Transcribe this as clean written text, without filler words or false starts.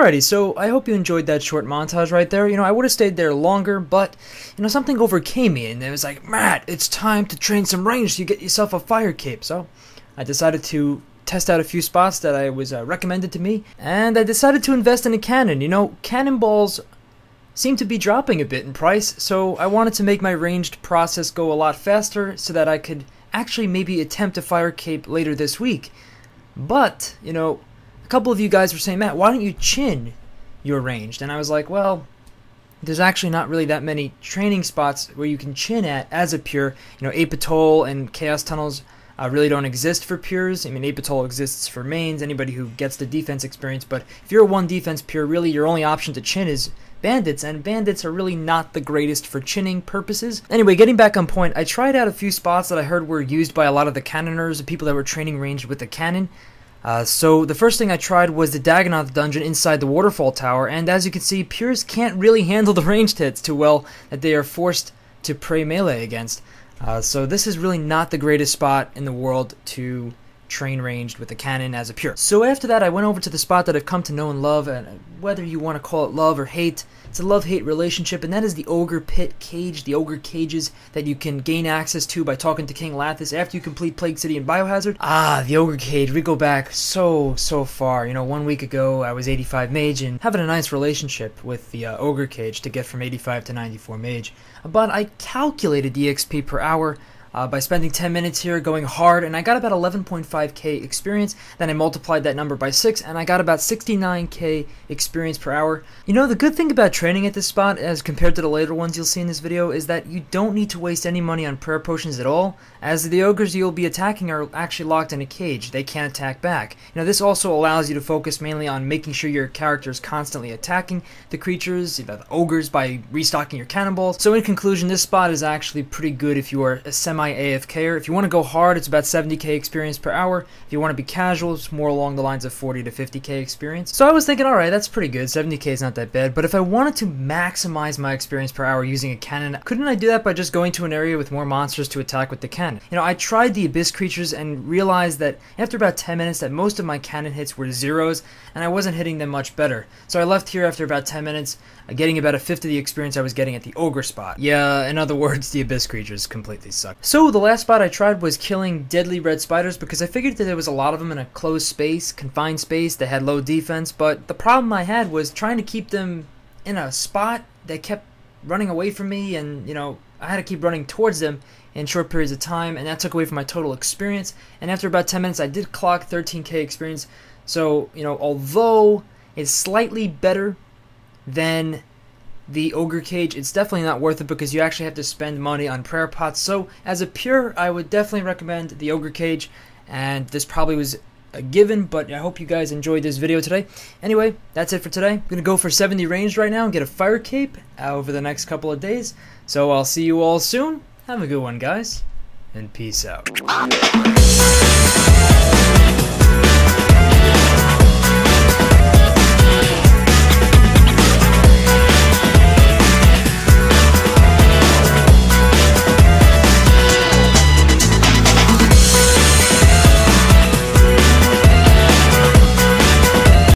Alrighty, so I hope you enjoyed that short montage right there. I would have stayed there longer, but, something overcame me, and it was like, Matt, it's time to train some range so you get yourself a fire cape. So I decided to test out a few spots that I was recommended to me, and I decided to invest in a cannon. Cannonballs seem to be dropping a bit in price, so I wanted to make my ranged process go a lot faster so that I could actually maybe attempt a fire cape later this week. But, a couple of you guys were saying, Matt, why don't you chin your ranged? And I was like, well, there's actually not really that many training spots where you can chin at as a pure. Apatol and Chaos Tunnels really don't exist for pures. I mean, Apatol exists for mains, anybody who gets the defense experience, but if you're a 1 defense pure, really your only option to chin is bandits, and bandits are really not the greatest for chinning purposes. Anyway, getting back on point, I tried out a few spots that I heard were used by a lot of the cannoners, the people that were training ranged with the cannon. So the first thing I tried was the Dagonoth dungeon inside the waterfall tower, and as you can see, pures can't really handle the ranged hits too well that they are forced to pray melee against. So this is really not the greatest spot in the world to train ranged with a cannon as a pure. So after that, I went over to the spot that I've come to know and love, and whether you want to call it love or hate, it's a love-hate relationship, and that is the Ogre Pit Cage, the Ogre Cages that you can gain access to by talking to King Lathis after you complete Plague City and Biohazard. The Ogre Cage, we go back so far. 1 week ago, I was 85 mage and having a nice relationship with the Ogre Cage to get from 85 to 94 mage. But I calculated the XP per hour by spending 10 minutes here going hard, and I got about 11.5k experience. Then I multiplied that number by 6, and I got about 69k experience per hour. The good thing about training at this spot, as compared to the later ones you'll see in this video, is that you don't need to waste any money on prayer potions at all, as the ogres you'll be attacking are actually locked in a cage. They can't attack back. This also allows you to focus mainly on making sure your character is constantly attacking the creatures, the ogres, by restocking your cannonballs. So in conclusion, this spot is actually pretty good if you are a semi-AFKer. If you want to go hard, it's about 70k experience per hour. If you want to be casual, it's more along the lines of 40 to 50k experience. So I was thinking, alright, that's pretty good. 70k is not that bad. But if I wanted to maximize my experience per hour using a cannon, couldn't I do that by just going to an area with more monsters to attack with the cannon? I tried the Abyss creatures and realized that after about 10 minutes that most of my cannon hits were zeros, and I wasn't hitting them much better. So I left here after about 10 minutes, getting about a fifth of the experience I was getting at the Ogre spot. Yeah, in other words, the Abyss creatures completely suck. So the last spot I tried was killing deadly red spiders, because I figured that there was a lot of them in a closed space, confined space, that had low defense, but the problem I had was trying to keep them in a spot that kept running away from me, and I had to keep running towards them in short periods of time, and that took away from my total experience. And after about 10 minutes I did clock 13k experience. So although it's slightly better than the Ogre Cage, it's definitely not worth it because you actually have to spend money on prayer pots. So as a pure, I would definitely recommend the Ogre Cage, and this probably was a given, but I hope you guys enjoyed this video today. Anyway, that's it for today. I'm going to go for 70 ranged right now and get a fire cape over the next couple of days. So I'll see you all soon. Have a good one, guys, and peace out.